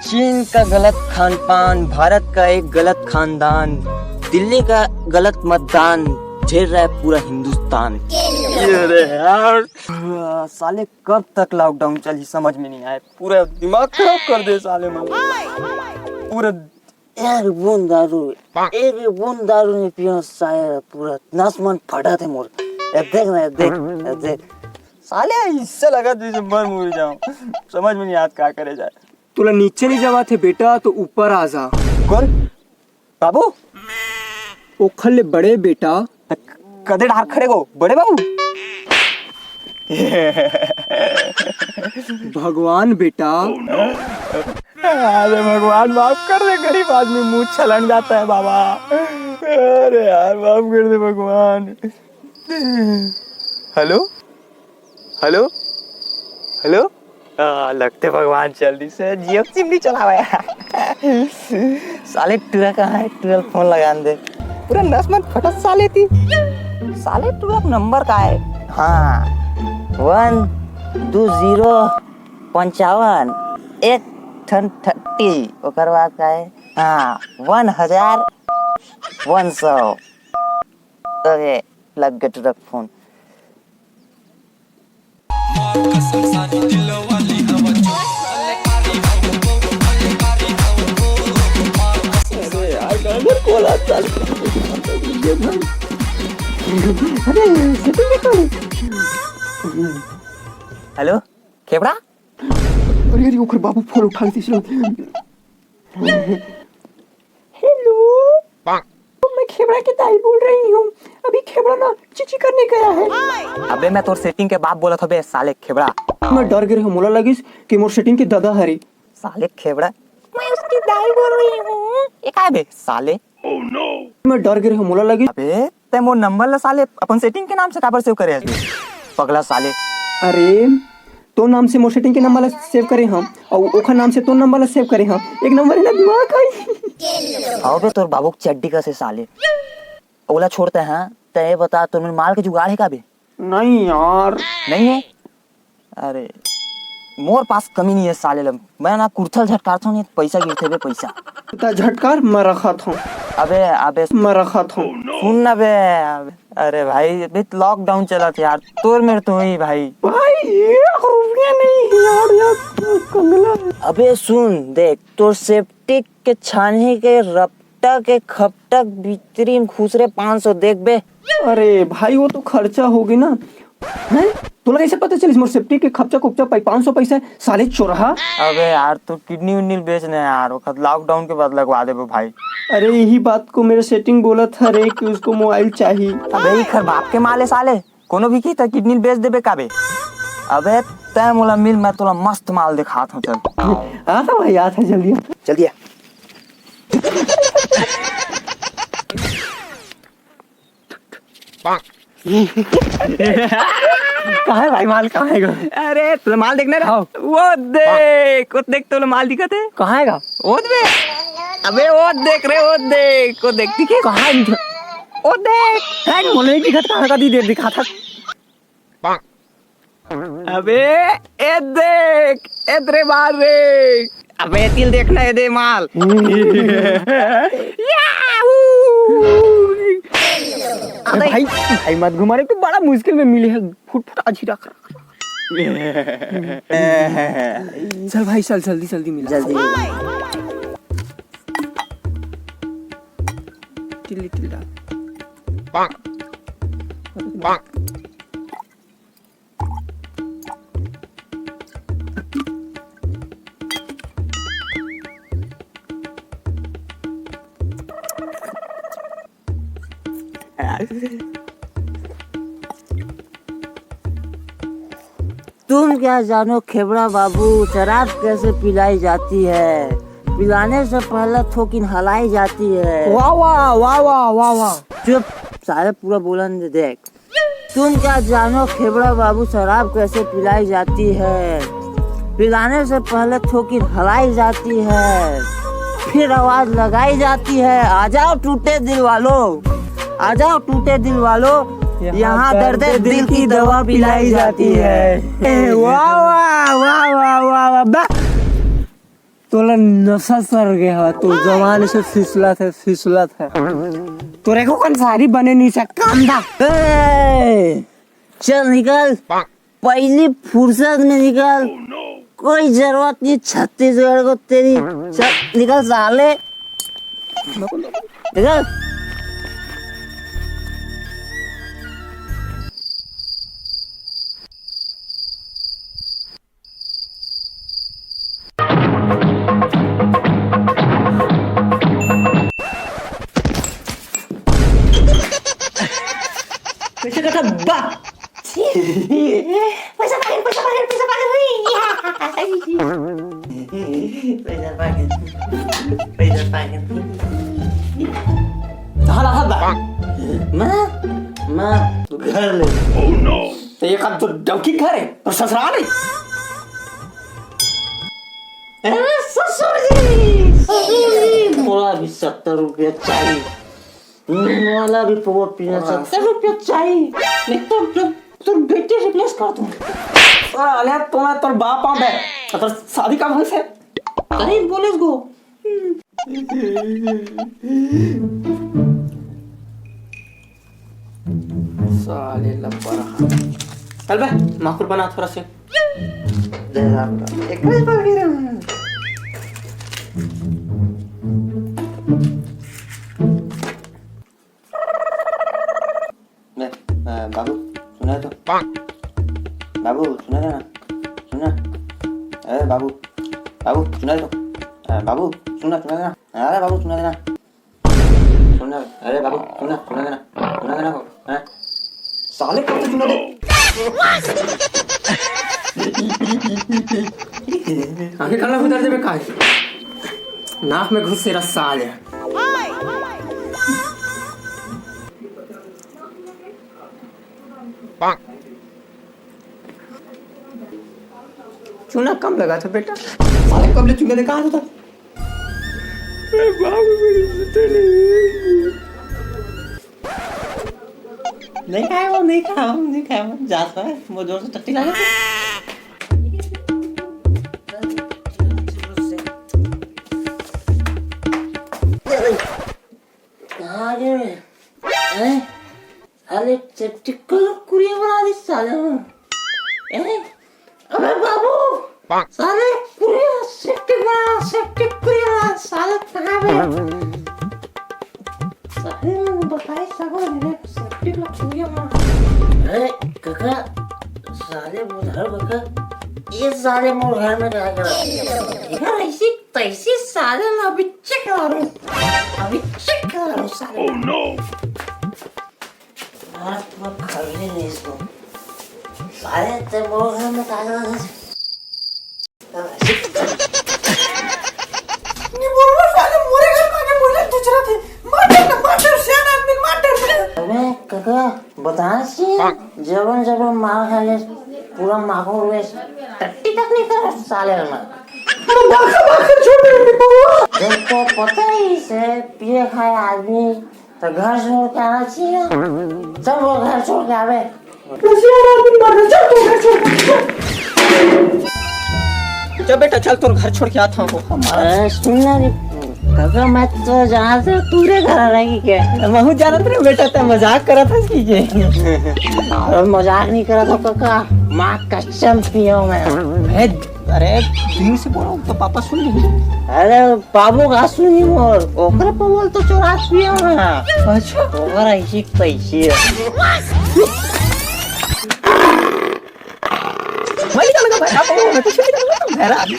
चीन का गलत खान पान, भारत का एक गलत खानदान, दिल्ली का गलत मतदान, झेल रहा है पूरा हिंदुस्तान। अरे यार साले कब तक लॉकडाउन चली समझ में नहीं आए, पूरा दिमाग खराब कर दे साले में पूरा। यार बूंद दारू, एक बूंद दारू नहीं पिया शायद पूरा नस मन फटा थे मोर। देख ना देख साले इससे लगा जैसे मर मुर जाऊं, समझ में नहीं आता क्या करे जाए। तुला नीचे नहीं जावा थे बेटा तो ऊपर आ जा। कौन बाबू? ओखले बड़े बेटा कदे ढार खड़े गो बड़े बाबू। भगवान बेटा। अरे भगवान माफ कर दे, गरीब आदमी मुंह छलन जाता है बाबा। अरे यार माफ कर दे भगवान। हेलो हेलो हेलो लगते भगवान जल्दी से जियो सिम नहीं चला हुआ साले टूरा कहाँ है? टूरा फोन लगा दे, पूरा नस मन फटत साले थी। साले टूरा नंबर का है? हाँ 12055 130 ओकर बाद का है। हाँ 1100 तो ये लग गया टूरा फोन। हेलो खेबड़ा? अरे ओकर बाबू फोन उठा लेती चलो। हेलो मैं खेबड़ा के दाई बोल रही हूँ। अभी खेबड़ा ना चिची करने गया है। अबे मैं तोर सेटिंग के बाप बोला था बे साले खेबड़ा। मैं डर गया मोला लगिस कि मोर सेटिंग के दादा हरी। साले खेबड़ा मैं उसकी दाई बोल रही हूँ। ये क्या है बे साले? oh, no. मैं डर गया मोला लगिस। अबे ते मोर नंबर ला साले अपन सेटिंग के नाम से काबर सेव करे है पगला साले। अरे तो नाम से मोर सेटिंग के नंबर ला सेव करे हम और ओखा नाम से तो नंबर ला सेव करे हम। एक नंबर है ना दिमाग आई। आओ बे तोर बाबू चड्डी का से साले ओला छोड़ते हैं। ते बता तुम माल के जुगाड़ है का बे? नहीं यार नहीं है। अरे मोर पास कमी नहीं है साले लम। मैं ना कुर्थल झटकारता हूँ पैसा गिरते बे पैसा। तो झटकार मैं रखा था। अबे अबे मैं रखा था। सुन ना बे। अरे भाई अभी लॉकडाउन चला था यार, तोर मेरे तो ही भाई। भाई एक रुपया नहीं यार कंगला। अबे सुन देख तोर सेफ्टी के छानी के रपटा के खपटक भीतरीन खुसरे 500 देख बे। अरे भाई वो तो खर्चा होगी ना है? तुला कैसे पता चली मोर सेफ्टी के खपचा खुपचा 500 पैसा साले चोरहा। अबे यार तू किडनी उन्नी बेचने यार वो लॉकडाउन के बाद लगवा दे भाई। अरे यही बात को मेरा सेटिंग बोला था रे कि उसको मोबाइल चाहिए। अबे ही खर बाप के माले साले कोनो भी की था किडनी बेच देबे काबे। अबे तै मोला मिल मैं तोला मस्त माल दिखाता हूँ। चल आ था भाई आ था जल्दी जल्दी आ। कहाँ है भाई माल कहाँ है? अरे तुला माल देखना रहा वो देख तो माल दिखत है। कहाँ है? वो देख अबे वो देख रे वो देख दिखे कहाँ है? वो देख है मोले नहीं दिखा कहाँ का दी दिखा था। अबे ए देख एदरे माल रे। अबे तिल देखना है दे माल। अरे भाई भाई मत घुमा रे तो बड़ा मुश्किल में मिले है। फुट आज ही रख चल भाई चल जल्दी मिल जल्दी टिल्ली टिल्ला तुम क्या जानो खेबड़ा बाबू शराब कैसे पिलाई जाती है? पिलाने से पहले थोकिन हलाई जाती है। वाह वाह वाह वाह वाह वाह। चुप सारे पूरा बोलन दे देख। तुम क्या जानो खेबड़ा बाबू शराब कैसे पिलाई जाती है? पिलाने से पहले थोकिन हलाई जाती है, फिर आवाज लगाई जाती है। आ जाओ टूटे दिल वालों, आ जाओ टूटे दिल वालों, यहाँ दर्द दिल की दवा पिलाई जाती है। वाह वाह वाह वाह वाह वाह। तोला नशा सर गया, तो जवान से फिसला था। तो रेखो कौन सारी बने नहीं सकता कांदा। चल निकल, पहली फुर्सत में निकल। कोई जरूरत नहीं छत्तीसगढ़ को तेरी। चल निकल साले, निकल। पैसे का बा पैसा माँ तू घर ले। तो ये काम तो डौकी घर है और ससुराल है। ससुर जी, मोला भी 70 रुपया चाहिए। मोला भी पवा पीना 70 रुपया चाहिए। नहीं तो बेटे रिप्लेस कर दूँ। अरे तुम्हें तोर बाप आ बे, तो शादी का भंग से अरे बोले इसको। साले लपड़ा। चल बे माकुर बना थोड़ा से। एक मिनट बाकी रहा। बाबू सुना तो, बाबू सुना ना, सुना। अरे बाबू सुना तो, बाबू सुना देना। अरे बाबू सुना देना, सुना। अरे बाबू सुना देना को। साले कब तक सुना दे। आगे खाना उधर दे बेकार, नाक में घुस तेरा साल है। चूना कम लगा था बेटा, साले कब ले चूना ने कहा था। नहीं खाया वो जाता है वो जोर से टट्टी लगा। साले टिक्कर कुरिया बना दी साले। अबे बाबू साले कुरिया सेप्टिक कुरिया साले कहाँ पे साले बताए सगो ने सेप्टिक ला कुरिया बना। अरे काका साले बोधर बका ये साले मोर घर में क्या कर रहा है यार। ऐसी तैसी साले ना अभी चेक करो साले। ओह नो यार तुम खरीदे नहीं इसको साले ते मोर घर में क्या कर रहा है। नहीं बोल रहा साले मोरे घर में आके बोले दूसरा थे माटर सियान आदमी माटर। अबे काका बताना चाहिए जब मार खा ले पूरा माखो हुए टट्टी तक नहीं कर साले में। छोड़ दे बाबू। जब को पता ही से पिए खाए आदमी तो घर छोड़ के आना चाहिए। सब वो घर छोड़ के आवे। सियान आदमी मार चल तू घर छोड़। चल बेटा चल तोर घर छोड़ के आता हूँ हमारा। सुनना नहीं काका मैं तो जहाँ से तूरे घर रहेगी क्या। महू जाना तेरे बेटा तो मजाक करा था इसकी। मजाक नहीं करा था काका माँ कसम पियो मैं। अरे दिन से बोला तो पापा सुन ली। अरे बाबू का सुनी मोर ओकरा पे बोल तो चोरा पियो मैं। अच्छा ओकरा ऐसी पैसी भाई जाने का भाई आप मैं तो छुट्टी कर रहा हूँ।